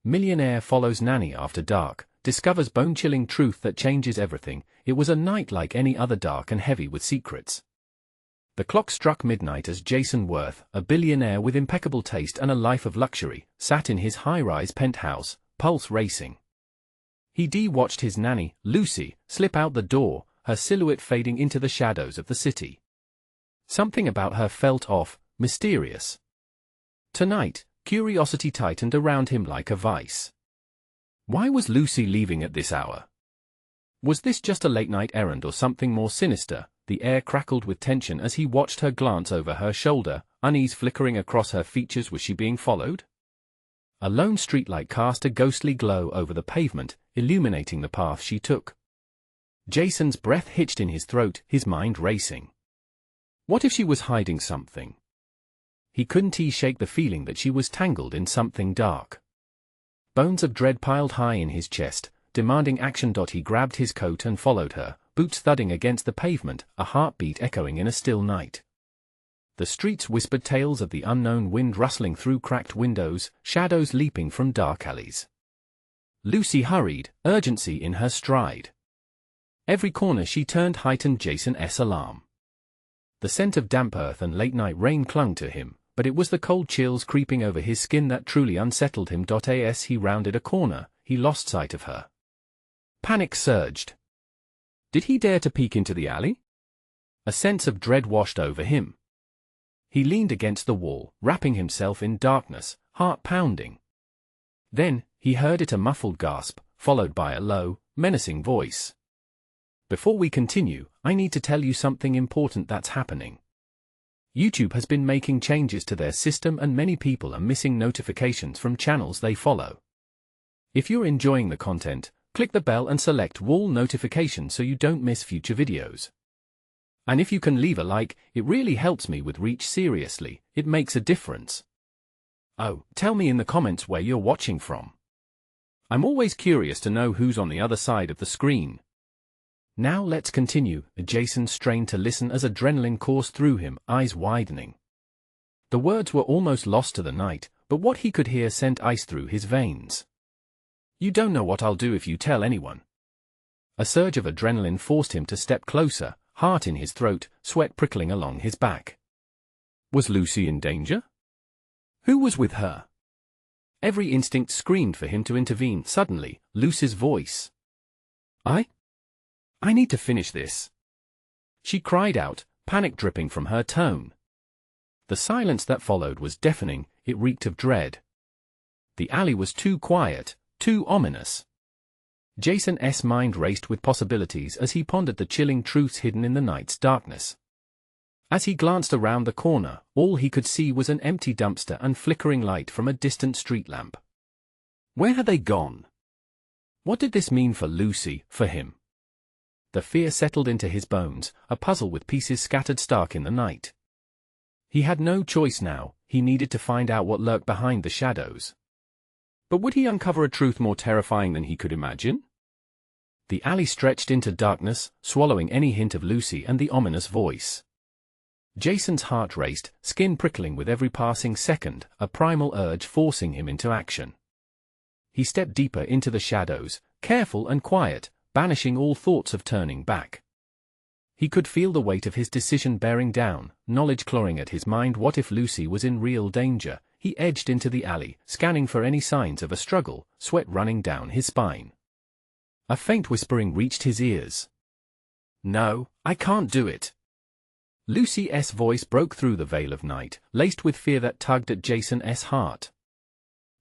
Millionaire follows Nanny after dark, discovers bone-chilling truth that changes everything. It was a night like any other, dark and heavy with secrets. The clock struck midnight as Jason Worth, a billionaire with impeccable taste and a life of luxury, sat in his high-rise penthouse, pulse racing. He watched his nanny, Lucy, slip out the door, her silhouette fading into the shadows of the city. Something about her felt off, mysterious. Tonight, curiosity tightened around him like a vice. Why was Lucy leaving at this hour? Was this just a late-night errand or something more sinister? The air crackled with tension as he watched her glance over her shoulder, unease flickering across her features. Was she being followed? A lone streetlight cast a ghostly glow over the pavement, illuminating the path she took. Jason's breath hitched in his throat, his mind racing. What if she was hiding something? He couldn't shake the feeling that she was tangled in something dark. Bones of dread piled high in his chest, demanding action. He grabbed his coat and followed her, boots thudding against the pavement, a heartbeat echoing in a still night. The streets whispered tales of the unknown, wind rustling through cracked windows, shadows leaping from dark alleys. Lucy hurried, urgency in her stride. Every corner she turned heightened Jason's alarm. The scent of damp earth and late-night rain clung to him, but it was the cold chills creeping over his skin that truly unsettled him. As he rounded a corner, he lost sight of her. Panic surged. Did he dare to peek into the alley? A sense of dread washed over him. He leaned against the wall, wrapping himself in darkness, heart pounding. Then, he heard a muffled gasp, followed by a low, menacing voice. Before we continue, I need to tell you something important that's happening. YouTube has been making changes to their system and many people are missing notifications from channels they follow. If you're enjoying the content, click the bell and select all notifications so you don't miss future videos. And if you can leave a like, it really helps me with reach. Seriously, it makes a difference. Oh, tell me in the comments where you're watching from. I'm always curious to know who's on the other side of the screen. Now let's continue. Jason strained to listen as adrenaline coursed through him, eyes widening. The words were almost lost to the night, but what he could hear sent ice through his veins. You don't know what I'll do if you tell anyone. A surge of adrenaline forced him to step closer, heart in his throat, sweat prickling along his back. Was Lucy in danger? Who was with her? Every instinct screamed for him to intervene. Suddenly, Lucy's voice. I need to finish this. She cried out, panic dripping from her tone. The silence that followed was deafening, it reeked of dread. The alley was too quiet, too ominous. Jason's mind raced with possibilities as he pondered the chilling truths hidden in the night's darkness. As he glanced around the corner, all he could see was an empty dumpster and flickering light from a distant street lamp. Where had they gone? What did this mean for Lucy, for him? The fear settled into his bones, a puzzle with pieces scattered stark in the night. He had no choice now, he needed to find out what lurked behind the shadows. But would he uncover a truth more terrifying than he could imagine? The alley stretched into darkness, swallowing any hint of Lucy and the ominous voice. Jason's heart raced, skin prickling with every passing second, a primal urge forcing him into action. He stepped deeper into the shadows, careful and quiet, banishing all thoughts of turning back. He could feel the weight of his decision bearing down, knowledge clawing at his mind. What if Lucy was in real danger? He edged into the alley, scanning for any signs of a struggle, sweat running down his spine. A faint whispering reached his ears. No, I can't do it. Lucy's voice broke through the veil of night, laced with fear that tugged at Jason's heart.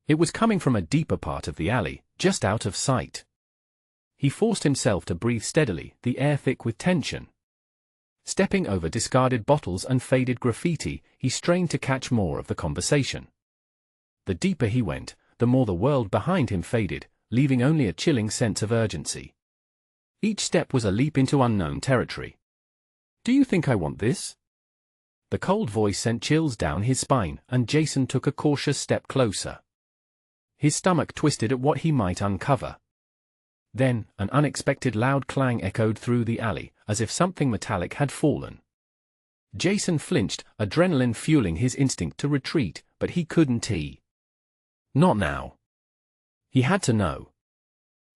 It was coming from a deeper part of the alley, just out of sight. He forced himself to breathe steadily, the air thick with tension. Stepping over discarded bottles and faded graffiti, he strained to catch more of the conversation. The deeper he went, the more the world behind him faded, leaving only a chilling sense of urgency. Each step was a leap into unknown territory. Do you think I want this? The cold voice sent chills down his spine, and Jason took a cautious step closer. His stomach twisted at what he might uncover. Then, an unexpected loud clang echoed through the alley, as if something metallic had fallen. Jason flinched, adrenaline fueling his instinct to retreat, but he couldn't. Not now. He had to know.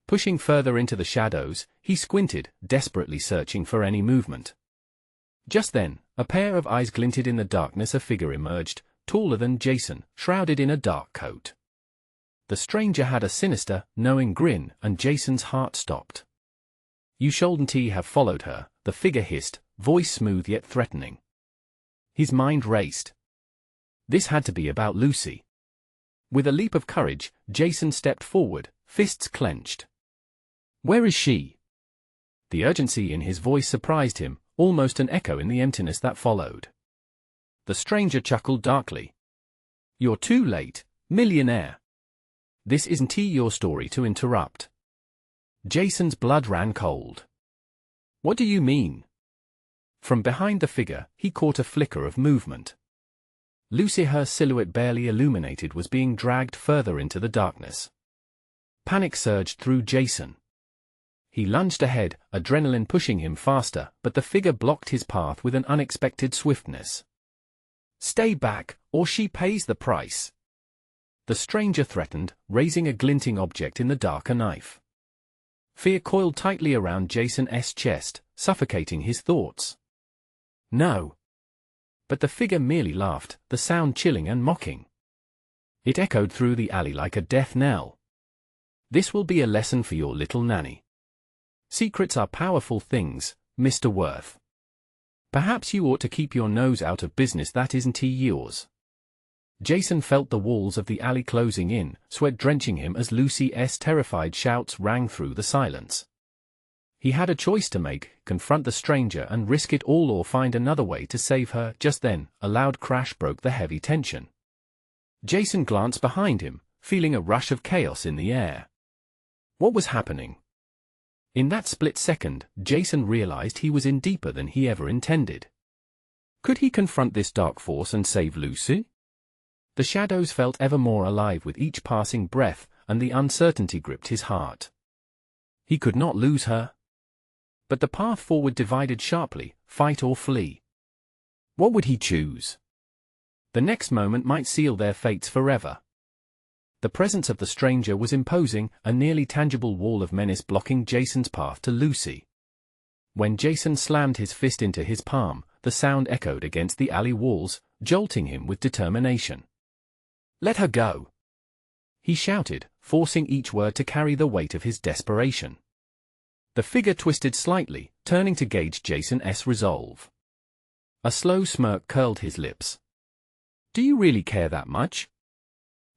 Pushing further into the shadows, he squinted, desperately searching for any movement. Just then, a pair of eyes glinted in the darkness. A figure emerged, taller than Jason, shrouded in a dark coat. The stranger had a sinister, knowing grin, and Jason's heart stopped. "You shouldn't have followed her," the figure hissed, voice smooth yet threatening. His mind raced. This had to be about Lucy. With a leap of courage, Jason stepped forward, fists clenched. "Where is she?" The urgency in his voice surprised him, almost an echo in the emptiness that followed. The stranger chuckled darkly. "You're too late, millionaire. This isn't your story to interrupt." Jason's blood ran cold. "What do you mean?" From behind the figure, he caught a flicker of movement. Lucy, her silhouette barely illuminated, was being dragged further into the darkness. Panic surged through Jason. He lunged ahead, adrenaline pushing him faster, but the figure blocked his path with an unexpected swiftness. "Stay back, or she pays the price," the stranger threatened, raising a glinting object in the dark, a knife. Fear coiled tightly around Jason's chest, suffocating his thoughts. "No." But the figure merely laughed, the sound chilling and mocking. It echoed through the alley like a death knell. "This will be a lesson for your little Nanny. Secrets are powerful things, Mr. Worth. Perhaps you ought to keep your nose out of business that isn't yours." Jason felt the walls of the alley closing in, sweat drenching him as Lucy's terrified shouts rang through the silence. He had a choice to make: confront the stranger and risk it all, or find another way to save her. Just then, a loud crash broke the heavy tension. Jason glanced behind him, feeling a rush of chaos in the air. What was happening? In that split second, Jason realized he was in deeper than he ever intended. Could he confront this dark force and save Lucy? The shadows felt ever more alive with each passing breath, and the uncertainty gripped his heart. He could not lose her. But the path forward divided sharply: fight or flee. What would he choose? The next moment might seal their fates forever. The presence of the stranger was imposing, a nearly tangible wall of menace blocking Jason's path to Lucy. When Jason slammed his fist into his palm, the sound echoed against the alley walls, jolting him with determination. "Let her go!" he shouted, forcing each word to carry the weight of his desperation. The figure twisted slightly, turning to gauge Jason's resolve. A slow smirk curled his lips. "Do you really care that much?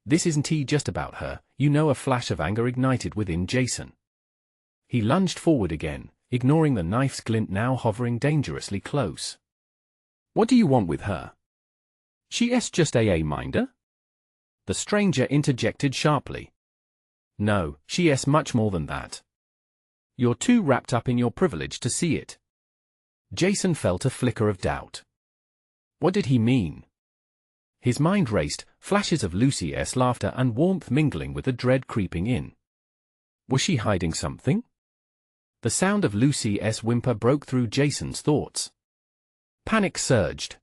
This isn't just about her, you know." A flash of anger ignited within Jason. He lunged forward again, ignoring the knife's glint now hovering dangerously close. "What do you want with her? She's just a minder?" the stranger interjected sharply. "No, she's much more than that. You're too wrapped up in your privilege to see it." Jason felt a flicker of doubt. What did he mean? His mind raced, flashes of Lucy's laughter and warmth mingling with the dread creeping in. Was she hiding something? The sound of Lucy's whimper broke through Jason's thoughts. Panic surged.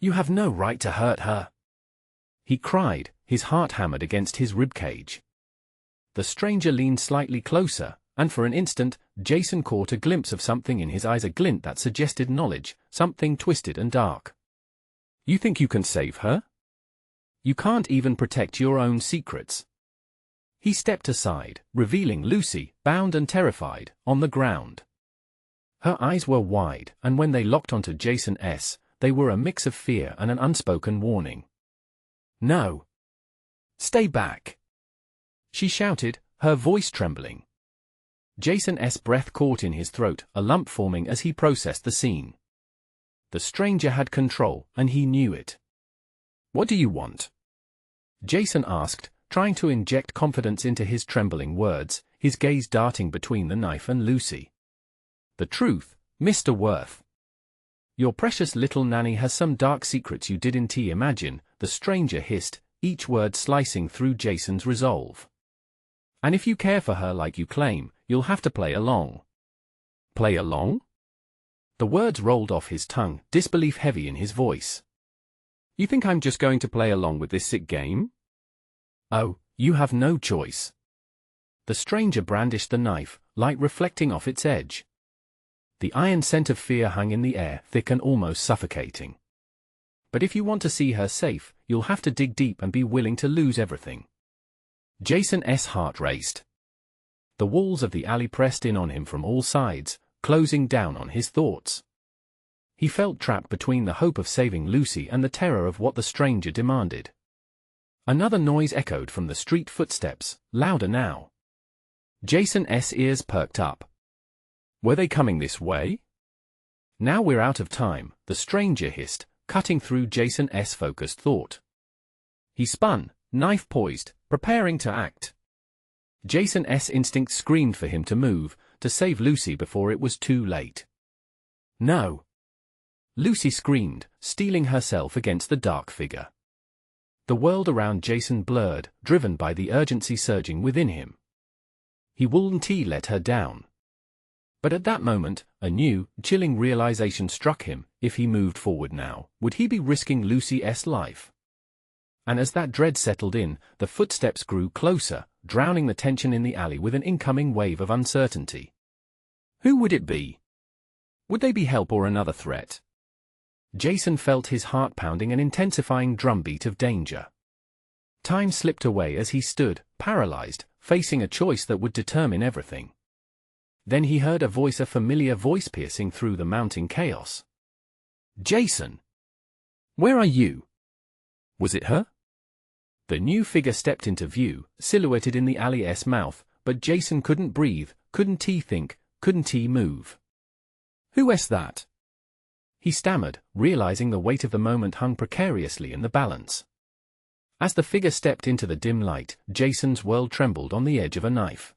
"You have no right to hurt her," he cried, his heart hammered against his ribcage. The stranger leaned slightly closer, and for an instant, Jason caught a glimpse of something in his eyes, a glint that suggested knowledge, something twisted and dark. "You think you can save her? You can't even protect your own secrets." He stepped aside, revealing Lucy, bound and terrified, on the ground. Her eyes were wide, and when they locked onto Jason's, they were a mix of fear and an unspoken warning. "No! Stay back!" she shouted, her voice trembling. Jason's breath caught in his throat, a lump forming as he processed the scene. The stranger had control, and he knew it. "What do you want?" Jason asked, trying to inject confidence into his trembling words, his gaze darting between the knife and Lucy. "The truth, Mr. Worth. Your precious little Nanny has some dark secrets you didn't imagine," the stranger hissed, each word slicing through Jason's resolve. "And if you care for her like you claim, you'll have to play along." "Play along?" The words rolled off his tongue, disbelief heavy in his voice. "You think I'm just going to play along with this sick game?" "Oh, you have no choice." The stranger brandished the knife, light reflecting off its edge. The iron scent of fear hung in the air, thick and almost suffocating. But if you want to see her safe, you'll have to dig deep and be willing to lose everything. Jason's heart raced. The walls of the alley pressed in on him from all sides, closing down on his thoughts. He felt trapped between the hope of saving Lucy and the terror of what the stranger demanded. Another noise echoed from the street, footsteps, louder now. Jason's ears perked up. Were they coming this way? Now we're out of time, the stranger hissed, cutting through Jason's focused thought. He spun, knife poised, preparing to act. Jason's instinct screamed for him to move, to save Lucy before it was too late. No! Lucy screamed, steeling herself against the dark figure. The world around Jason blurred, driven by the urgency surging within him. He wouldn't let her down. But at that moment, a new, chilling realization struck him: if he moved forward now, would he be risking Lucy's life? And as that dread settled in, the footsteps grew closer, drowning the tension in the alley with an incoming wave of uncertainty. Who would it be? Would they be help or another threat? Jason felt his heart pounding, an intensifying drumbeat of danger. Time slipped away as he stood, paralyzed, facing a choice that would determine everything. Then he heard a familiar voice piercing through the mounting chaos. Jason! Where are you? Was it her? The new figure stepped into view, silhouetted in the alley's mouth, but Jason couldn't breathe, couldn't he think, couldn't he move. Who's that? He stammered, realizing the weight of the moment hung precariously in the balance. As the figure stepped into the dim light, Jason's world trembled on the edge of a knife.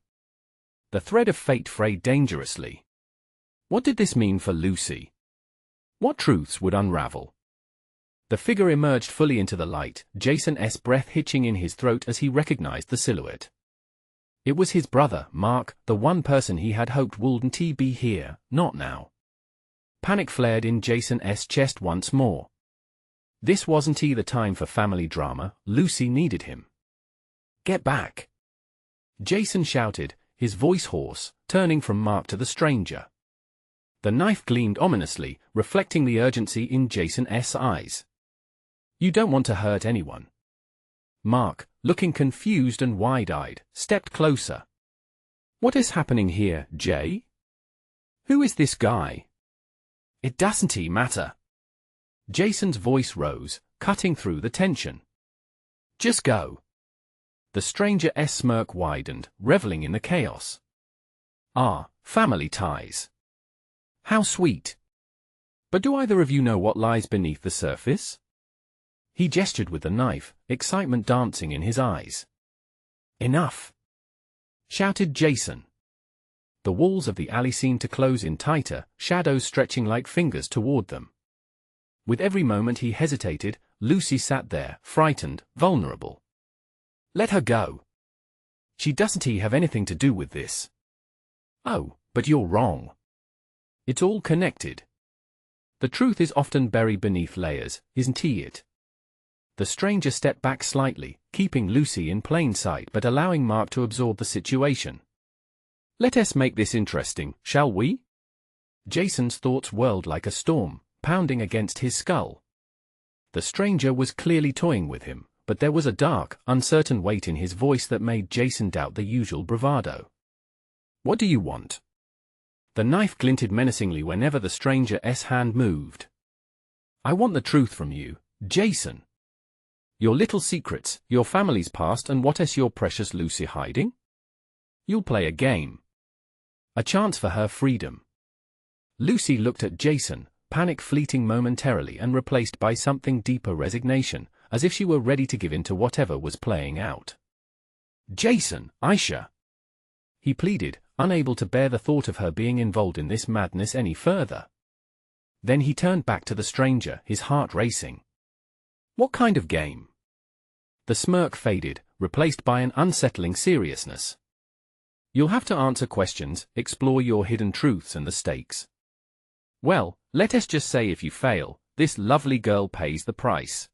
The thread of fate frayed dangerously. What did this mean for Lucy? What truths would unravel? The figure emerged fully into the light, Jason's breath hitching in his throat as he recognized the silhouette. It was his brother, Mark, the one person he had hoped wouldn't be here, not now. Panic flared in Jason's chest once more. This wasn't the time for family drama, Lucy needed him. Get back! Jason shouted, his voice hoarse, turning from Mark to the stranger. The knife gleamed ominously, reflecting the urgency in Jason's eyes. You don't want to hurt anyone. Mark, looking confused and wide-eyed, stepped closer. What is happening here, Jay? Who is this guy? It doesn't matter. Jason's voice rose, cutting through the tension. Just go. The stranger's smirk widened, reveling in the chaos. Ah, family ties. How sweet. But do either of you know what lies beneath the surface? He gestured with the knife, excitement dancing in his eyes. Enough! Shouted Jason. The walls of the alley seemed to close in tighter, shadows stretching like fingers toward them. With every moment he hesitated, Lucy sat there, frightened, vulnerable. Let her go. She doesn't have anything to do with this. Oh, but you're wrong. It's all connected. The truth is often buried beneath layers, isn't it? The stranger stepped back slightly, keeping Lucy in plain sight but allowing Mark to absorb the situation. Let us make this interesting, shall we? Jason's thoughts whirled like a storm, pounding against his skull. The stranger was clearly toying with him, but there was a dark, uncertain weight in his voice that made Jason doubt the usual bravado. What do you want? The knife glinted menacingly whenever the stranger's hand moved. I want the truth from you, Jason. Your little secrets, your family's past, and what is your precious Lucy hiding? You'll play a game. A chance for her freedom. Lucy looked at Jason, panic fleeting momentarily and replaced by something deeper: resignation, as if she were ready to give in to whatever was playing out. Jason, Aisha! He pleaded, unable to bear the thought of her being involved in this madness any further. Then he turned back to the stranger, his heart racing. What kind of game? The smirk faded, replaced by an unsettling seriousness. You'll have to answer questions, explore your hidden truths and the stakes. Well, let us just say if you fail, this lovely girl pays the price.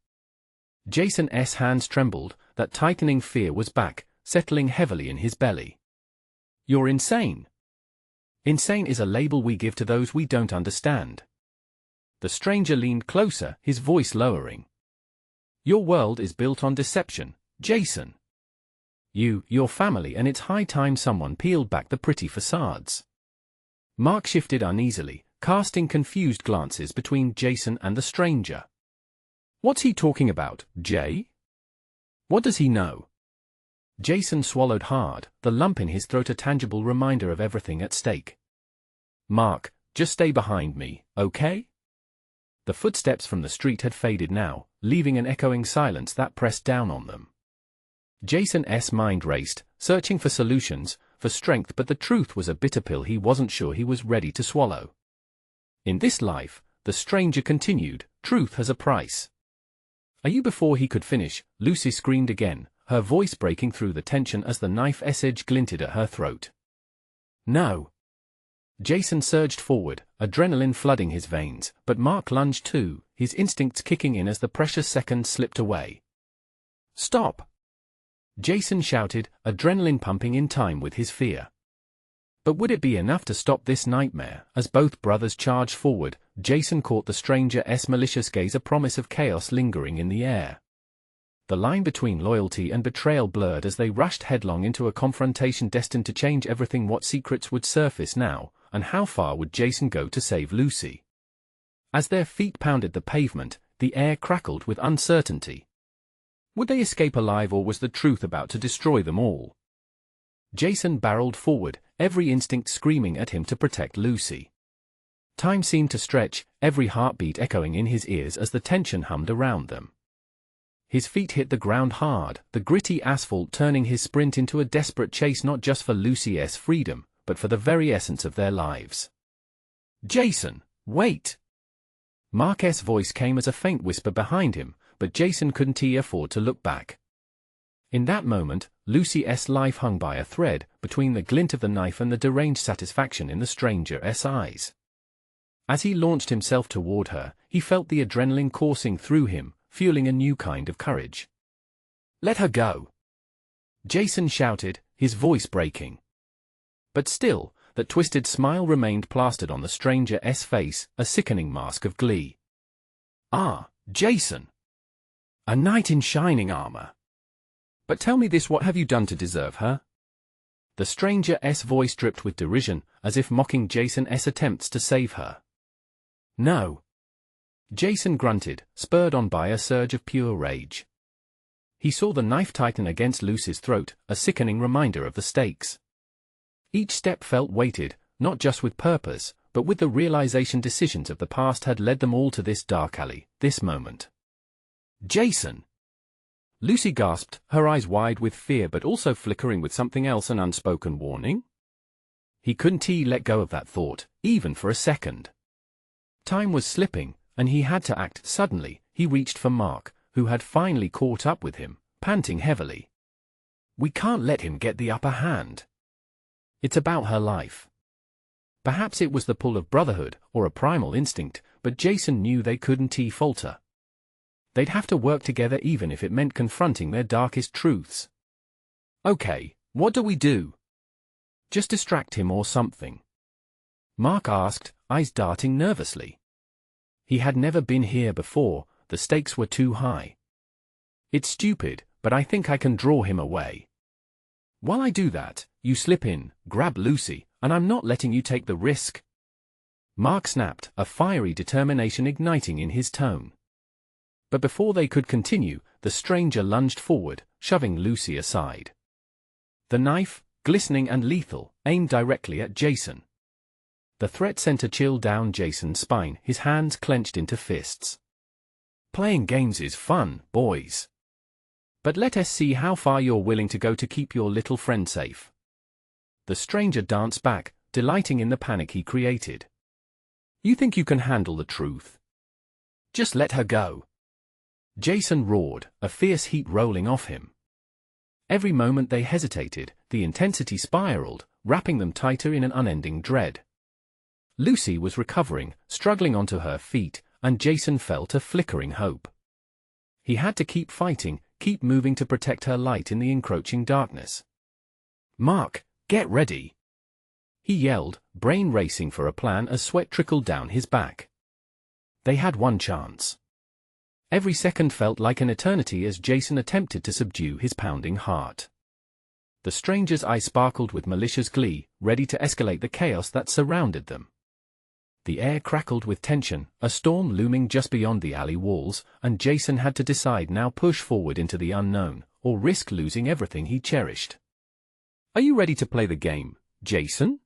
Jason's hands trembled, that tightening fear was back, settling heavily in his belly. You're insane. Insane is a label we give to those we don't understand. The stranger leaned closer, his voice lowering. Your world is built on deception, Jason. Your family, and it's high time someone peeled back the pretty facades. Mark shifted uneasily, casting confused glances between Jason and the stranger. What's he talking about, Jay? What does he know? Jason swallowed hard, the lump in his throat a tangible reminder of everything at stake. Mark, just stay behind me, okay? The footsteps from the street had faded now, leaving an echoing silence that pressed down on them. Jason's mind raced, searching for solutions, for strength, but the truth was a bitter pill he wasn't sure he was ready to swallow. In this life, the stranger continued, truth has a price. Are you? Before he could finish, Lucy screamed again, her voice breaking through the tension as the knife's edge glinted at her throat. No. Jason surged forward, adrenaline flooding his veins, but Mark lunged too, his instincts kicking in as the precious seconds slipped away. Stop! Jason shouted, adrenaline pumping in time with his fear. But would it be enough to stop this nightmare? As both brothers charged forward, Jason caught the stranger's malicious gaze, a promise of chaos lingering in the air. The line between loyalty and betrayal blurred as they rushed headlong into a confrontation destined to change everything. What secrets would surface now, and how far would Jason go to save Lucy? As their feet pounded the pavement, the air crackled with uncertainty. Would they escape alive, or was the truth about to destroy them all? Jason barreled forward, every instinct screaming at him to protect Lucy. Time seemed to stretch, every heartbeat echoing in his ears as the tension hummed around them. His feet hit the ground hard, the gritty asphalt turning his sprint into a desperate chase, not just for Lucy's freedom, but for the very essence of their lives. Jason, wait! Mark's voice came as a faint whisper behind him, but Jason couldn't afford to look back. In that moment, Lucy's life hung by a thread, between the glint of the knife and the deranged satisfaction in the stranger's eyes. As he launched himself toward her, he felt the adrenaline coursing through him, fueling a new kind of courage. Let her go! Jason shouted, his voice breaking. But still, that twisted smile remained plastered on the stranger's face, a sickening mask of glee. Ah, Jason! A knight in shining armor. But tell me this, what have you done to deserve her? The stranger's voice dripped with derision, as if mocking Jason's attempts to save her. No. Jason grunted, spurred on by a surge of pure rage. He saw the knife tighten against Lucy's throat, a sickening reminder of the stakes. Each step felt weighted, not just with purpose, but with the realization decisions of the past had led them all to this dark alley, this moment. Jason! Lucy gasped, her eyes wide with fear but also flickering with something else, an unspoken warning? He couldn't let go of that thought, even for a second. Time was slipping, and he had to act. Suddenly, he reached for Mark, who had finally caught up with him, panting heavily. We can't let him get the upper hand. It's about her life. Perhaps it was the pull of brotherhood, or a primal instinct, but Jason knew they couldn't falter. They'd have to work together even if it meant confronting their darkest truths. Okay, what do we do? Just distract him or something? Mark asked, eyes darting nervously. He had never been here before, the stakes were too high. It's stupid, but I think I can draw him away. While I do that, you slip in, grab Lucy, and I'm not letting you take the risk. Mark snapped, a fiery determination igniting in his tone. But before they could continue, the stranger lunged forward, shoving Lucy aside. The knife, glistening and lethal, aimed directly at Jason. The threat sent a chill down Jason's spine, his hands clenched into fists. Playing games is fun, boys. But let us see how far you're willing to go to keep your little friend safe. The stranger danced back, delighting in the panic he created. You think you can handle the truth? Just let her go. Jason roared, a fierce heat rolling off him. Every moment they hesitated, the intensity spiraled, wrapping them tighter in an unending dread. Lucy was recovering, struggling onto her feet, and Jason felt a flickering hope. He had to keep fighting, keep moving to protect her light in the encroaching darkness. Mark, get ready. he yelled, brain racing for a plan as sweat trickled down his back. They had one chance. Every second felt like an eternity as Jason attempted to subdue his pounding heart. The stranger's eye sparkled with malicious glee, ready to escalate the chaos that surrounded them. The air crackled with tension, a storm looming just beyond the alley walls, and Jason had to decide now: push forward into the unknown, or risk losing everything he cherished. "Are you ready to play the game, Jason?"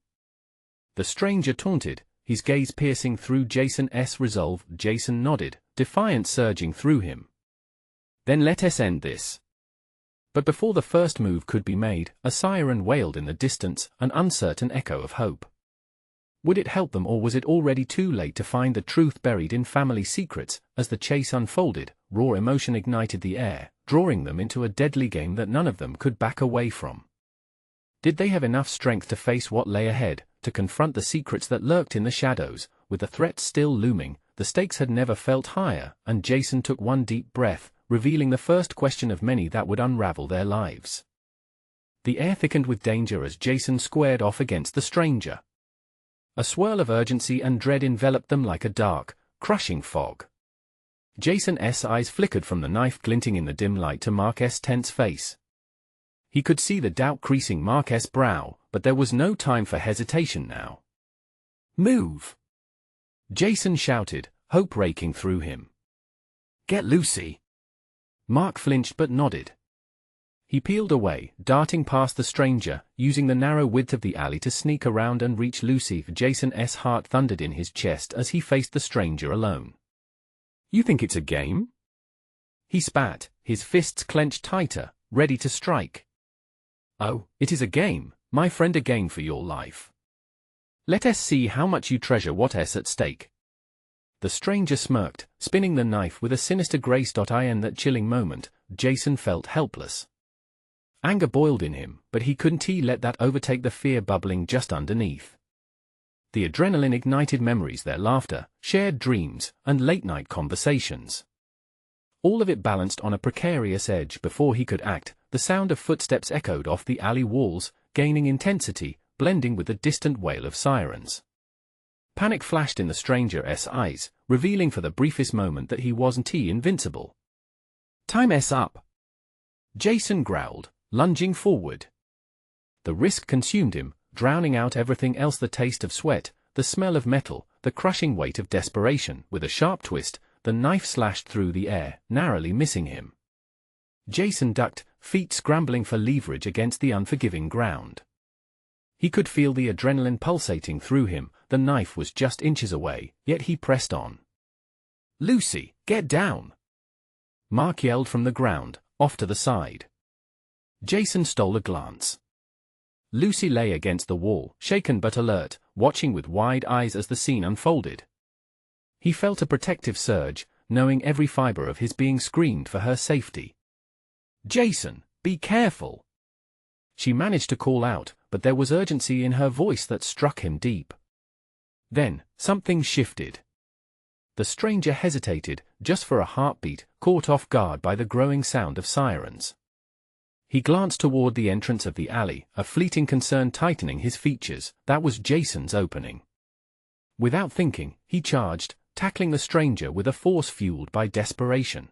The stranger taunted, his gaze piercing through Jason's resolve. Jason nodded, defiance surging through him. "Then let us end this." But before the first move could be made, a siren wailed in the distance, an uncertain echo of hope. Would it help them, or was it already too late to find the truth buried in family secrets? As the chase unfolded, raw emotion ignited the air, drawing them into a deadly game that none of them could back away from. Did they have enough strength to face what lay ahead, to confront the secrets that lurked in the shadows? With the threat still looming, the stakes had never felt higher, and Jason took one deep breath, revealing the first question of many that would unravel their lives. The air thickened with danger as Jason squared off against the stranger. A swirl of urgency and dread enveloped them like a dark, crushing fog. Jason's eyes flickered from the knife glinting in the dim light to Mark's tense face. He could see the doubt creasing Mark's brow, but there was no time for hesitation now. "Move!" Jason shouted, hope raking through him. "Get Lucy!" Mark flinched but nodded. He peeled away, darting past the stranger, using the narrow width of the alley to sneak around and reach Lucy. Jason's heart thundered in his chest as he faced the stranger alone. "You think it's a game?" He spat, his fists clenched tighter, ready to strike. "Oh, it is a game, my friend, a game for your life. Let us see how much you treasure what's at stake." The stranger smirked, spinning the knife with a sinister grace. In that chilling moment, Jason felt helpless. Anger boiled in him, but he couldn't let that overtake the fear bubbling just underneath. The adrenaline ignited memories, their laughter, shared dreams, and late-night conversations. All of it balanced on a precarious edge. Before he could act, the sound of footsteps echoed off the alley walls, gaining intensity, blending with the distant wail of sirens. Panic flashed in the stranger's eyes, revealing for the briefest moment that he wasn't invincible. "Time's up!" Jason growled, lunging forward. The risk consumed him, drowning out everything else: the taste of sweat, the smell of metal, the crushing weight of desperation. With a sharp twist, the knife slashed through the air, narrowly missing him. Jason ducked, feet scrambling for leverage against the unforgiving ground. He could feel the adrenaline pulsating through him. The knife was just inches away, yet he pressed on. "Lucy, get down!" Mark yelled from the ground, off to the side. Jason stole a glance. Lucy lay against the wall, shaken but alert, watching with wide eyes as the scene unfolded. He felt a protective surge, knowing every fiber of his being screamed for her safety. "Jason, be careful!" She managed to call out, but there was urgency in her voice that struck him deep. Then, something shifted. The stranger hesitated, just for a heartbeat, caught off guard by the growing sound of sirens. He glanced toward the entrance of the alley, a fleeting concern tightening his features. That was Jason's opening. Without thinking, he charged, tackling the stranger with a force fueled by desperation.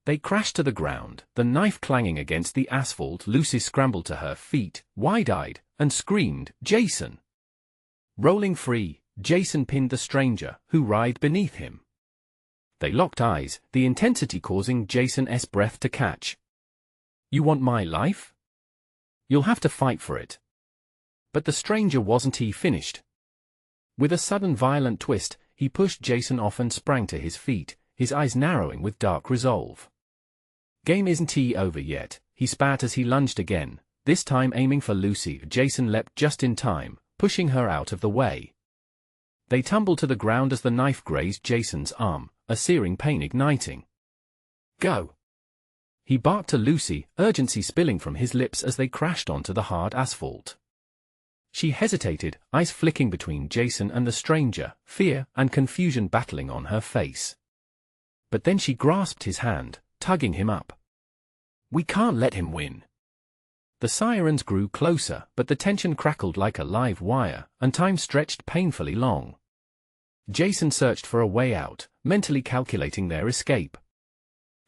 They crashed to the ground, the knife clanging against the asphalt. Lucy scrambled to her feet, wide-eyed, and screamed, "Jason!" Rolling free, Jason pinned the stranger, who writhed beneath him. They locked eyes, the intensity causing Jason's breath to catch. "You want my life? You'll have to fight for it." But the stranger wasn't finished. With a sudden violent twist, he pushed Jason off and sprang to his feet, his eyes narrowing with dark resolve. "Game isn't over yet," he spat as he lunged again, this time aiming for Lucy. Jason leapt just in time, pushing her out of the way. They tumbled to the ground as the knife grazed Jason's arm, a searing pain igniting. "Go!" He barked to Lucy, urgency spilling from his lips as they crashed onto the hard asphalt. She hesitated, eyes flicking between Jason and the stranger, fear and confusion battling on her face. But then she grasped his hand, tugging him up. "We can't let him win." The sirens grew closer, but the tension crackled like a live wire, and time stretched painfully long. Jason searched for a way out, mentally calculating their escape.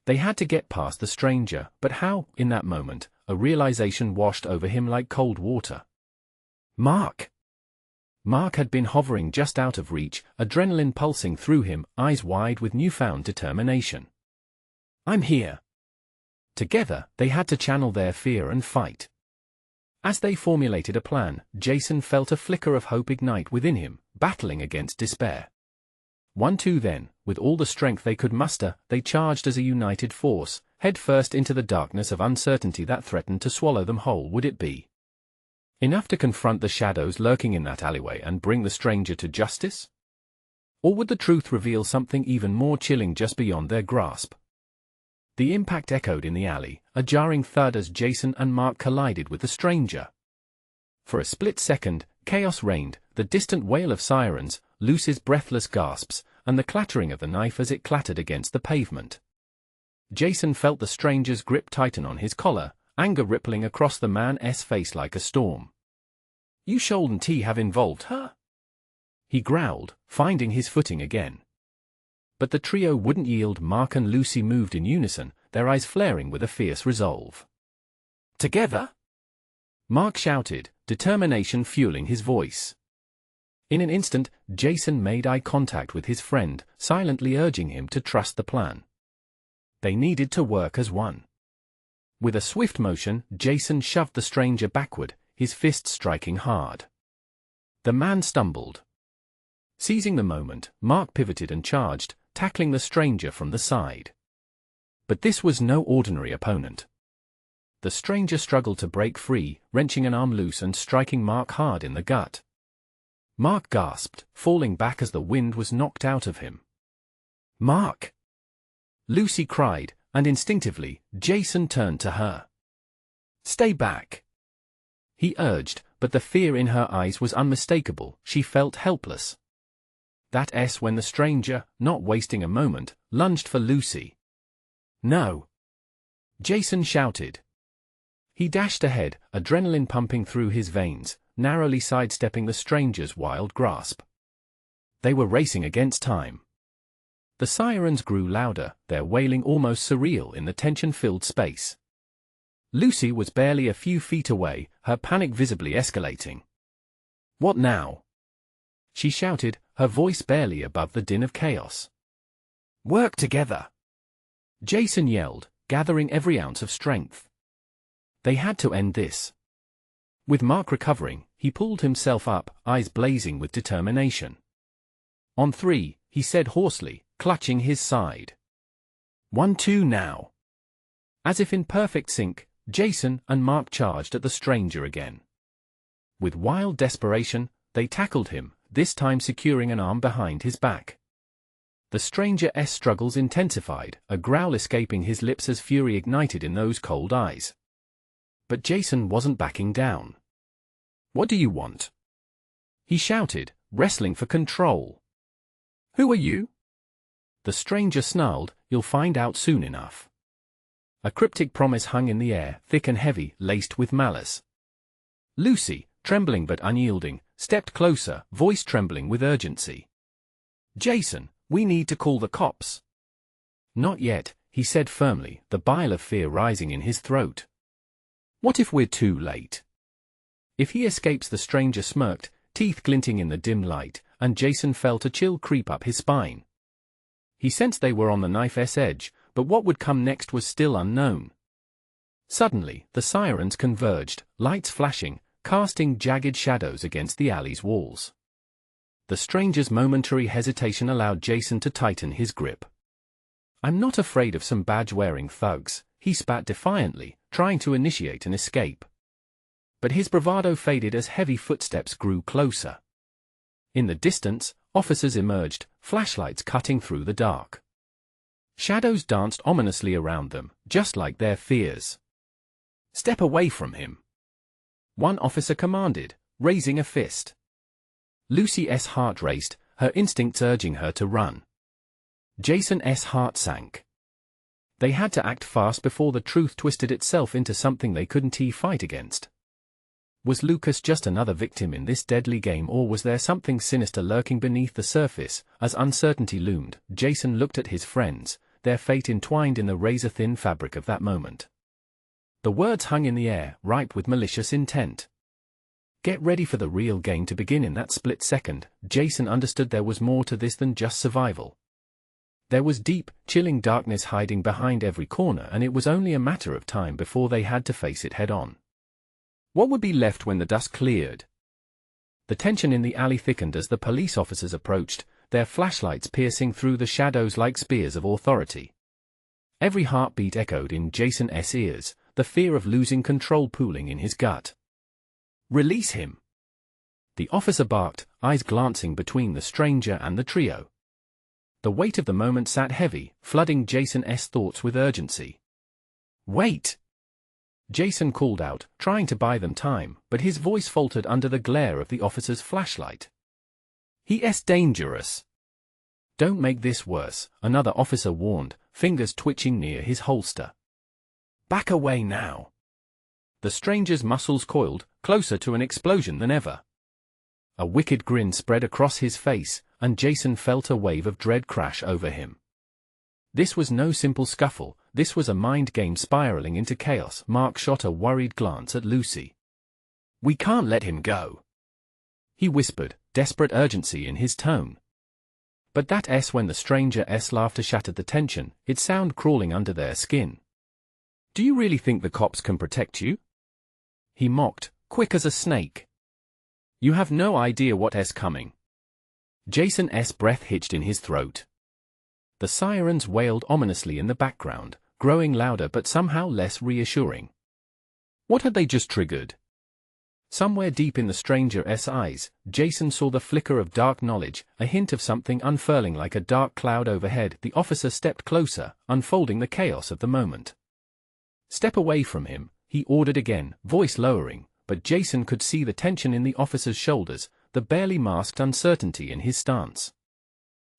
They had to get past the stranger, but how? In that moment, a realization washed over him like cold water. Mark! Mark had been hovering just out of reach, adrenaline pulsing through him, eyes wide with newfound determination. I'm here. Together, they had to channel their fear and fight. As they formulated a plan, Jason felt a flicker of hope ignite within him, battling against despair. 1-2 then, with all the strength they could muster, they charged as a united force, headfirst into the darkness of uncertainty that threatened to swallow them whole. Would it be enough to confront the shadows lurking in that alleyway and bring the stranger to justice? Or would the truth reveal something even more chilling just beyond their grasp? The impact echoed in the alley, a jarring thud as Jason and Mark collided with the stranger. For a split second, chaos reigned, the distant wail of sirens, Lucy's breathless gasps, and the clattering of the knife as it clattered against the pavement. Jason felt the stranger's grip tighten on his collar, anger rippling across the man's face like a storm. You shouldn't have involved her? He growled, finding his footing again. But the trio wouldn't yield. Mark and Lucy moved in unison, their eyes flaring with a fierce resolve. Together? Mark shouted, determination fueling his voice. In an instant, Jason made eye contact with his friend, silently urging him to trust the plan. They needed to work as one. With a swift motion, Jason shoved the stranger backward, his fist striking hard. The man stumbled. Seizing the moment, Mark pivoted and charged, tackling the stranger from the side. But this was no ordinary opponent. The stranger struggled to break free, wrenching an arm loose and striking Mark hard in the gut. Mark gasped, falling back as the wind was knocked out of him. Mark! Lucy cried, and instinctively, Jason turned to her. Stay back! He urged, but the fear in her eyes was unmistakable. She felt helpless. That's when the stranger, not wasting a moment, lunged for Lucy. No! Jason shouted. He dashed ahead, adrenaline pumping through his veins, narrowly sidestepping the stranger's wild grasp. They were racing against time. The sirens grew louder, their wailing almost surreal in the tension-filled space. Lucy was barely a few feet away, her panic visibly escalating. What now? She shouted, her voice barely above the din of chaos. Work together! Jason yelled, gathering every ounce of strength. They had to end this. With Mark recovering, he pulled himself up, eyes blazing with determination. On 3, he said hoarsely, clutching his side. 1-2 now. As if in perfect sync, Jason and Mark charged at the stranger again. With wild desperation, they tackled him, this time securing an arm behind his back. The stranger's struggles intensified, a growl escaping his lips as fury ignited in those cold eyes. But Jason wasn't backing down. What do you want? He shouted, wrestling for control. Who are you? The stranger snarled, you'll find out soon enough. A cryptic promise hung in the air, thick and heavy, laced with malice. Lucy, trembling but unyielding, stepped closer, voice trembling with urgency. Jason, we need to call the cops. Not yet, he said firmly, the bile of fear rising in his throat. What if we're too late? If he escapes? The stranger smirked, teeth glinting in the dim light, and Jason felt a chill creep up his spine. He sensed they were on the knife's edge, but what would come next was still unknown. Suddenly, the sirens converged, lights flashing, casting jagged shadows against the alley's walls. The stranger's momentary hesitation allowed Jason to tighten his grip. I'm not afraid of some badge-wearing thugs, he spat defiantly, trying to initiate an escape. But his bravado faded as heavy footsteps grew closer. In the distance, officers emerged, flashlights cutting through the dark. Shadows danced ominously around them, just like their fears. Step away from him, one officer commanded, raising a fist. Lucy's heart raced, her instincts urging her to run. Jason's heart sank. They had to act fast before the truth twisted itself into something they couldn't fight against. Was Lucas just another victim in this deadly game, or was there something sinister lurking beneath the surface? As uncertainty loomed, Jason looked at his friends, their fate entwined in the razor-thin fabric of that moment. The words hung in the air, ripe with malicious intent. Get ready for the real game to begin. In that split second, Jason understood there was more to this than just survival. There was deep, chilling darkness hiding behind every corner, and it was only a matter of time before they had to face it head-on. What would be left when the dust cleared? The tension in the alley thickened as the police officers approached, their flashlights piercing through the shadows like spears of authority. Every heartbeat echoed in Jason's ears, the fear of losing control pooling in his gut. "Release him!" the officer barked, eyes glancing between the stranger and the trio. The weight of the moment sat heavy, flooding Jason's thoughts with urgency. "Wait!" Jason called out, trying to buy them time, but his voice faltered under the glare of the officer's flashlight. "He's dangerous." "Don't make this worse," another officer warned, fingers twitching near his holster. "Back away now." The stranger's muscles coiled, closer to an explosion than ever. A wicked grin spread across his face, and Jason felt a wave of dread crash over him. This was no simple scuffle, this was a mind game spiraling into chaos. Mark shot a worried glance at Lucy. "We can't let him go," he whispered, desperate urgency in his tone. But that when the stranger's laughter shattered the tension, its sound crawling under their skin. "Do you really think the cops can protect you?" he mocked, quick as a snake. "You have no idea what's coming." Jason's breath hitched in his throat. The sirens wailed ominously in the background, growing louder but somehow less reassuring. What had they just triggered? Somewhere deep in the stranger's eyes, Jason saw the flicker of dark knowledge, a hint of something unfurling like a dark cloud overhead. The officer stepped closer, unfolding the chaos of the moment. "Step away from him," he ordered again, voice lowering, but Jason could see the tension in the officer's shoulders, the barely masked uncertainty in his stance.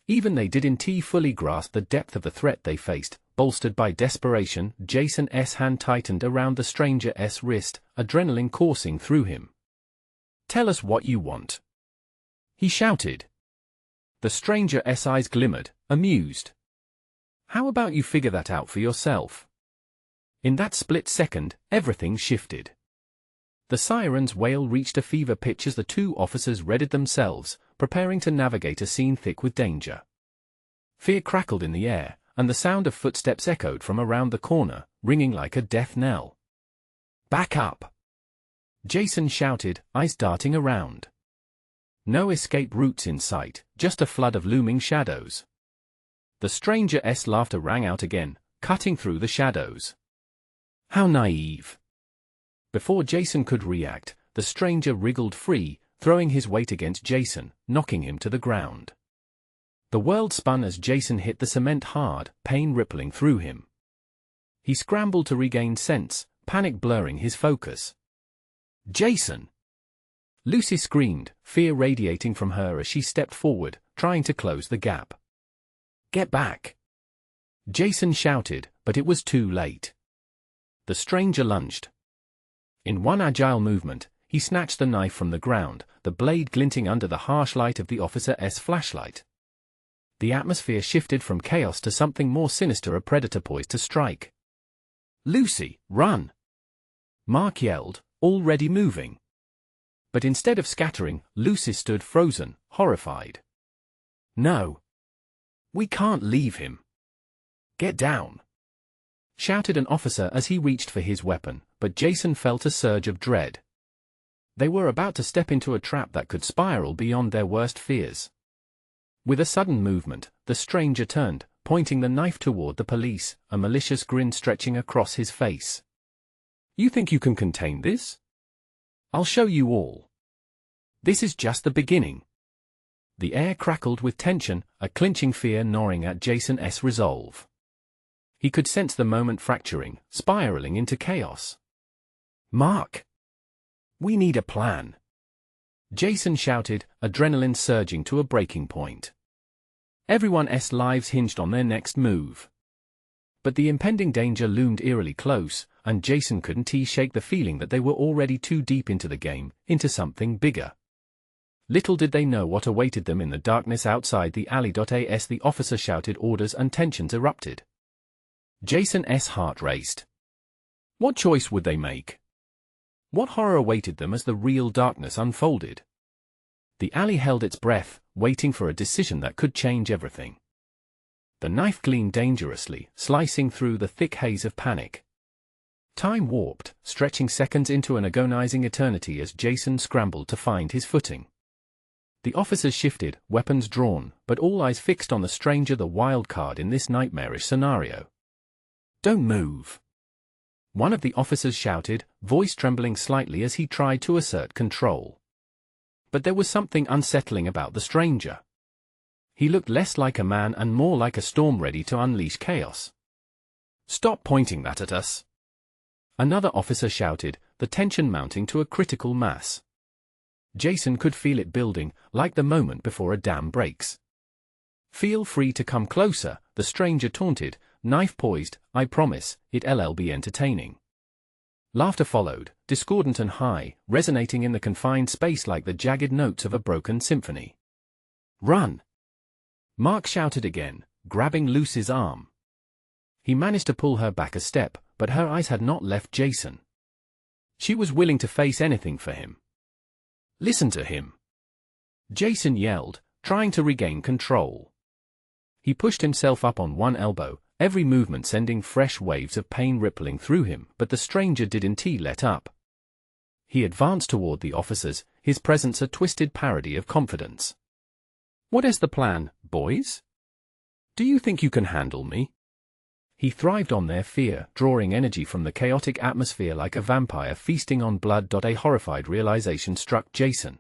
Even they didn't fully grasp the depth of the threat they faced. Bolstered by desperation, Jason's hand tightened around the stranger's wrist, adrenaline coursing through him. "Tell us what you want," he shouted. The stranger's eyes glimmered, amused. "How about you figure that out for yourself?" In that split second, everything shifted. The siren's wail reached a fever pitch as the two officers readied themselves, preparing to navigate a scene thick with danger. Fear crackled in the air, and the sound of footsteps echoed from around the corner, ringing like a death knell. "Back up!" Jason shouted, eyes darting around. No escape routes in sight, just a flood of looming shadows. The stranger's laughter rang out again, cutting through the shadows. How naive! Before Jason could react, the stranger wriggled free, throwing his weight against Jason, knocking him to the ground. The world spun as Jason hit the cement hard, pain rippling through him. He scrambled to regain sense, panic blurring his focus. "Jason!" Lucy screamed, fear radiating from her as she stepped forward, trying to close the gap. "Get back!" Jason shouted, but it was too late. The stranger lunged. In one agile movement, he snatched the knife from the ground, the blade glinting under the harsh light of the officer's flashlight. The atmosphere shifted from chaos to something more sinister, a predator poised to strike. "Lucy, run!" Mark yelled, already moving. But instead of scattering, Lucy stood frozen, horrified. "No! We can't leave him! Get down!" shouted an officer as he reached for his weapon, but Jason felt a surge of dread. They were about to step into a trap that could spiral beyond their worst fears. With a sudden movement, the stranger turned, pointing the knife toward the police, a malicious grin stretching across his face. "You think you can contain this? I'll show you all. This is just the beginning." The air crackled with tension, a clinching fear gnawing at Jason's resolve. He could sense the moment fracturing, spiraling into chaos. "Mark! We need a plan!" Jason shouted, adrenaline surging to a breaking point. Everyone's lives hinged on their next move. But the impending danger loomed eerily close, and Jason couldn't shake the feeling that they were already too deep into the game, into something bigger. Little did they know what awaited them in the darkness outside the alley. As the officer shouted orders and tensions erupted. Jason's heart raced. What choice would they make? What horror awaited them as the real darkness unfolded? The alley held its breath, waiting for a decision that could change everything. The knife gleamed dangerously, slicing through the thick haze of panic. Time warped, stretching seconds into an agonizing eternity as Jason scrambled to find his footing. The officers shifted, weapons drawn, but all eyes fixed on the stranger, the wild card in this nightmarish scenario. "Don't move!" one of the officers shouted, voice trembling slightly as he tried to assert control. But there was something unsettling about the stranger. He looked less like a man and more like a storm ready to unleash chaos. "Stop pointing that at us!" another officer shouted, the tension mounting to a critical mass. Jason could feel it building, like the moment before a dam breaks. "Feel free to come closer," the stranger taunted, knife poised. "I promise, it'll be entertaining." Laughter followed, discordant and high, resonating in the confined space like the jagged notes of a broken symphony. "Run!" Mark shouted again, grabbing Lucy's arm. He managed to pull her back a step, but her eyes had not left Jason. She was willing to face anything for him. "Listen to him!" Jason yelled, trying to regain control. He pushed himself up on one elbow, every movement sending fresh waves of pain rippling through him, but the stranger didn't let up. He advanced toward the officers, his presence a twisted parody of confidence. "What is the plan, boys? Do you think you can handle me?" He thrived on their fear, drawing energy from the chaotic atmosphere like a vampire feasting on blood. A horrified realization struck Jason.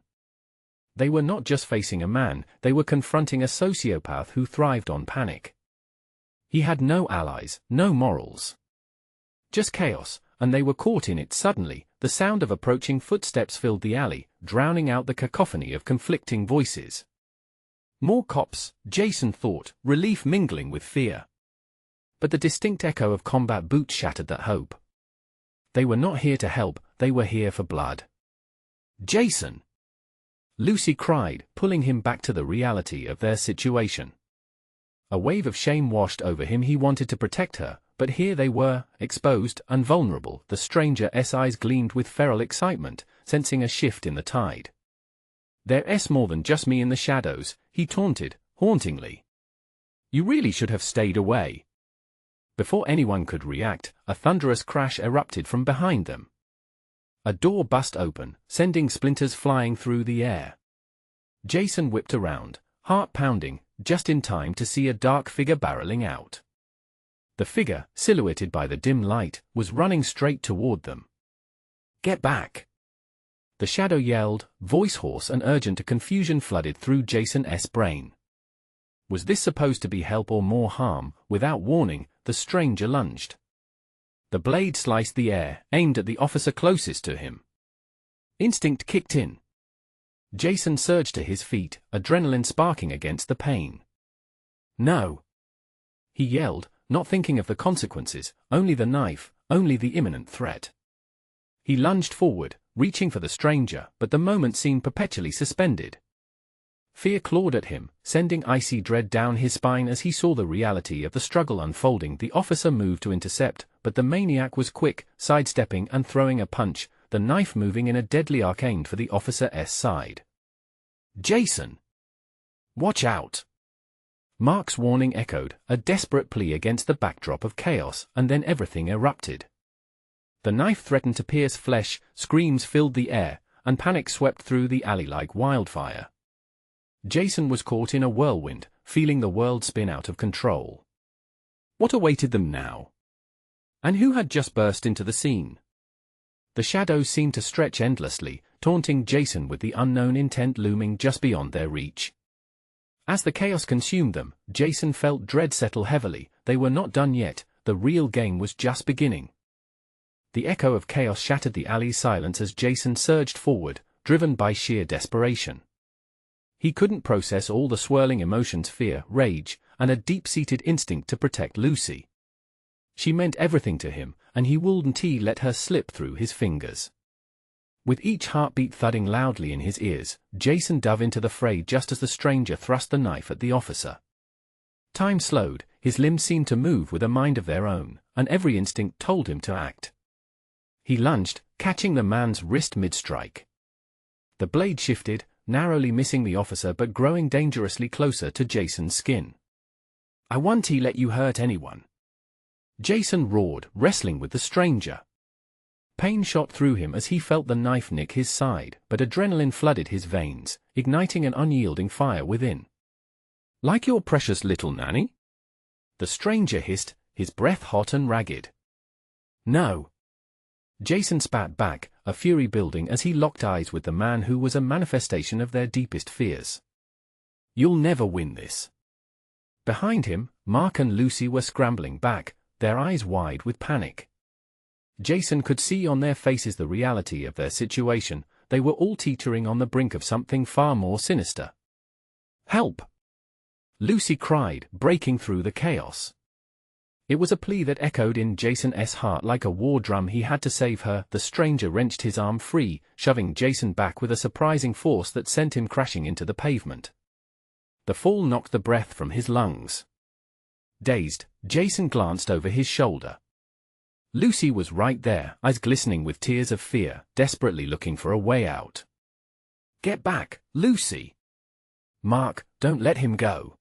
They were not just facing a man, they were confronting a sociopath who thrived on panic. He had no allies, no morals. Just chaos, and they were caught in it. Suddenly, the sound of approaching footsteps filled the alley, drowning out the cacophony of conflicting voices. More cops, Jason thought, relief mingling with fear. But the distinct echo of combat boots shattered that hope. They were not here to help, they were here for blood. "Jason!" Lucy cried, pulling him back to the reality of their situation. A wave of shame washed over him. He wanted to protect her, but here they were, exposed and vulnerable. The stranger's eyes gleamed with feral excitement, sensing a shift in the tide. "There's more than just me in the shadows," he taunted, hauntingly. "You really should have stayed away." Before anyone could react, a thunderous crash erupted from behind them. A door bust open, sending splinters flying through the air. Jason whipped around, heart pounding, just in time to see a dark figure barreling out. The figure, silhouetted by the dim light, was running straight toward them. "Get back!" The shadow yelled, voice hoarse and urgent. A confusion flooded through Jason's brain. Was this supposed to be help or more harm? Without warning, the stranger lunged. The blade sliced the air, aimed at the officer closest to him. Instinct kicked in. Jason surged to his feet, adrenaline sparking against the pain. "No!" he yelled, not thinking of the consequences, only the knife, only the imminent threat. He lunged forward, reaching for the stranger, but the moment seemed perpetually suspended. Fear clawed at him, sending icy dread down his spine as he saw the reality of the struggle unfolding. The officer moved to intercept, but the maniac was quick, sidestepping and throwing a punch, the knife moving in a deadly arc aimed for the officer's side. "Jason! Watch out!" Mark's warning echoed, a desperate plea against the backdrop of chaos, and then everything erupted. The knife threatened to pierce flesh, screams filled the air, and panic swept through the alley like wildfire. Jason was caught in a whirlwind, feeling the world spin out of control. What awaited them now? And who had just burst into the scene? The shadows seemed to stretch endlessly, taunting Jason with the unknown intent looming just beyond their reach. As the chaos consumed them, Jason felt dread settle heavily. They were not done yet, the real game was just beginning. The echo of chaos shattered the alley's silence as Jason surged forward, driven by sheer desperation. He couldn't process all the swirling emotions: fear, rage, and a deep-seated instinct to protect Lucy. She meant everything to him, and he wouldn't let her slip through his fingers. With each heartbeat thudding loudly in his ears, Jason dove into the fray just as the stranger thrust the knife at the officer. Time slowed, his limbs seemed to move with a mind of their own, and every instinct told him to act. He lunged, catching the man's wrist mid-strike. The blade shifted, narrowly missing the officer but growing dangerously closer to Jason's skin. "I won't let you hurt anyone," Jason roared, wrestling with the stranger. Pain shot through him as he felt the knife nick his side, but adrenaline flooded his veins, igniting an unyielding fire within. "Like your precious little Nanny?" the stranger hissed, his breath hot and ragged. "No." Jason spat back, a fury building as he locked eyes with the man who was a manifestation of their deepest fears. "You'll never win this." Behind him, Mark and Lucy were scrambling back, their eyes wide with panic. Jason could see on their faces the reality of their situation. They were all teetering on the brink of something far more sinister. "Help!" Lucy cried, breaking through the chaos. It was a plea that echoed in Jason's heart like a war drum. He had to save her. The stranger wrenched his arm free, shoving Jason back with a surprising force that sent him crashing into the pavement. The fall knocked the breath from his lungs. Dazed, Jason glanced over his shoulder. Lucy was right there, eyes glistening with tears of fear, desperately looking for a way out. "Get back, Lucy!" "Mark, don't let him go!"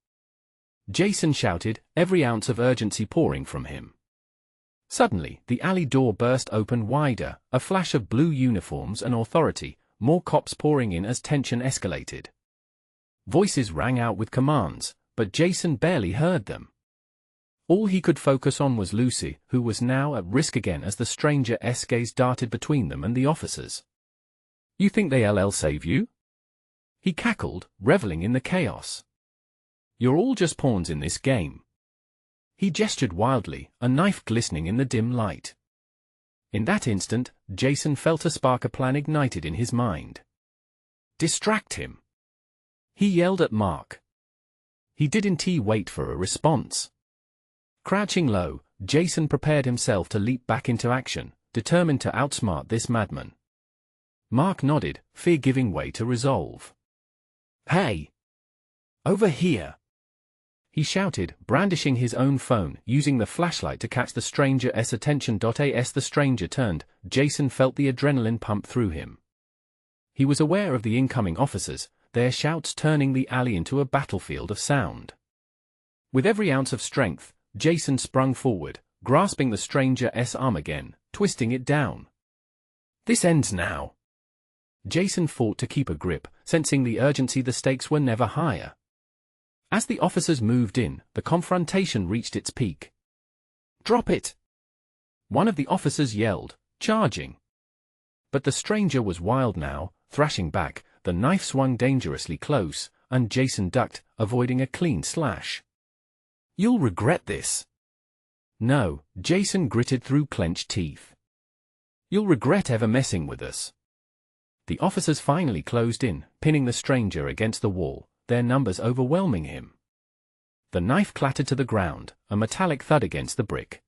Jason shouted, every ounce of urgency pouring from him. Suddenly, the alley door burst open wider, a flash of blue uniforms and authority, more cops pouring in as tension escalated. Voices rang out with commands, but Jason barely heard them. All he could focus on was Lucy, who was now at risk again as the stranger's gaze darted between them and the officers. "You think they'll save you?" he cackled, reveling in the chaos. "You're all just pawns in this game." He gestured wildly, a knife glistening in the dim light. In that instant, Jason felt a spark of plan ignited in his mind. "Distract him!" he yelled at Mark. He didn't wait for a response. Crouching low, Jason prepared himself to leap back into action, determined to outsmart this madman. Mark nodded, fear giving way to resolve. "Hey! Over here!" he shouted, brandishing his own phone, using the flashlight to catch the stranger's attention. As the stranger turned, Jason felt the adrenaline pump through him. He was aware of the incoming officers, their shouts turning the alley into a battlefield of sound. With every ounce of strength, Jason sprung forward, grasping the stranger's arm again, twisting it down. "This ends now." Jason fought to keep a grip, sensing the urgency. The stakes were never higher. As the officers moved in, the confrontation reached its peak. "Drop it!" one of the officers yelled, charging. But the stranger was wild now, thrashing back, the knife swung dangerously close, and Jason ducked, avoiding a clean slash. "You'll regret this." "No," Jason gritted through clenched teeth. "You'll regret ever messing with us." The officers finally closed in, pinning the stranger against the wall, their numbers overwhelming him. The knife clattered to the ground, a metallic thud against the brick.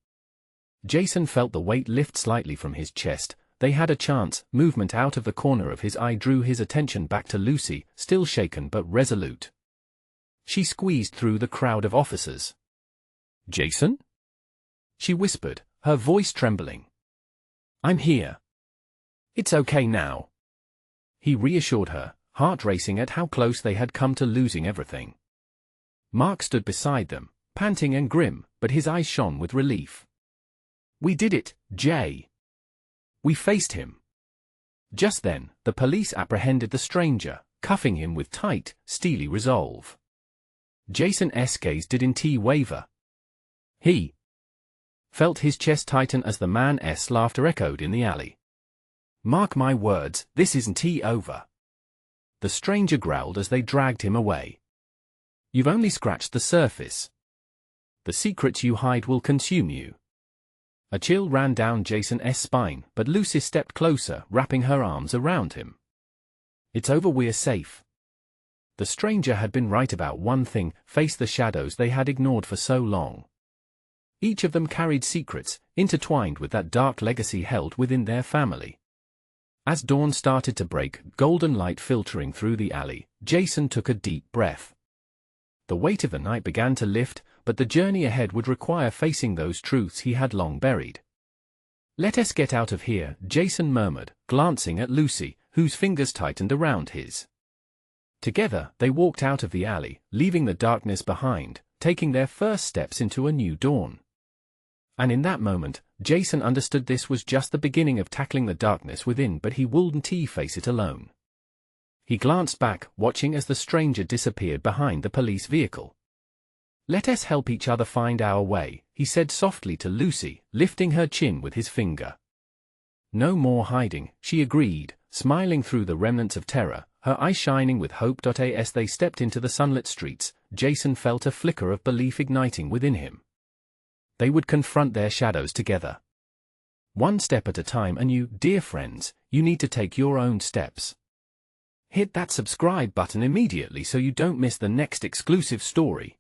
Jason felt the weight lift slightly from his chest. They had a chance. Movement out of the corner of his eye drew his attention back to Lucy, still shaken but resolute. She squeezed through the crowd of officers. "Jason?" she whispered, her voice trembling. "I'm here." "It's okay now," he reassured her, heart racing at how close they had come to losing everything. Mark stood beside them, panting and grim, but his eyes shone with relief. "We did it, Jay. We faced him." Just then, the police apprehended the stranger, cuffing him with tight, steely resolve. Jason's gaze didn't waver. He felt his chest tighten as the man's laughter echoed in the alley. "Mark my words, this isn't over," the stranger growled as they dragged him away. "You've only scratched the surface. The secrets you hide will consume you." A chill ran down Jason's spine, but Lucy stepped closer, wrapping her arms around him. "It's over, we're safe." The stranger had been right about one thing: face the shadows they had ignored for so long. Each of them carried secrets, intertwined with that dark legacy held within their family. As dawn started to break, golden light filtering through the alley, Jason took a deep breath. The weight of the night began to lift, but the journey ahead would require facing those truths he had long buried. "Let us get out of here," Jason murmured, glancing at Lucy, whose fingers tightened around his. Together, they walked out of the alley, leaving the darkness behind, taking their first steps into a new dawn. And in that moment, Jason understood this was just the beginning of tackling the darkness within, but he wouldn't face it alone. He glanced back, watching as the stranger disappeared behind the police vehicle. "Let us help each other find our way," he said softly to Lucy, lifting her chin with his finger. "No more hiding," she agreed, smiling through the remnants of terror, her eyes shining with hope. As they stepped into the sunlit streets, Jason felt a flicker of belief igniting within him. They would confront their shadows together. One step at a time, and you, dear friends, you need to take your own steps. Hit that subscribe button immediately so you don't miss the next exclusive story.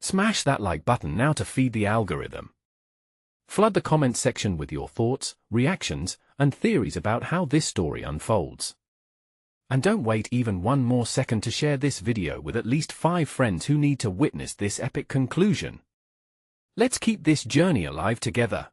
Smash that like button now to feed the algorithm. Flood the comment section with your thoughts, reactions, and theories about how this story unfolds. And don't wait even one more second to share this video with at least 5 friends who need to witness this epic conclusion. Let's keep this journey alive together.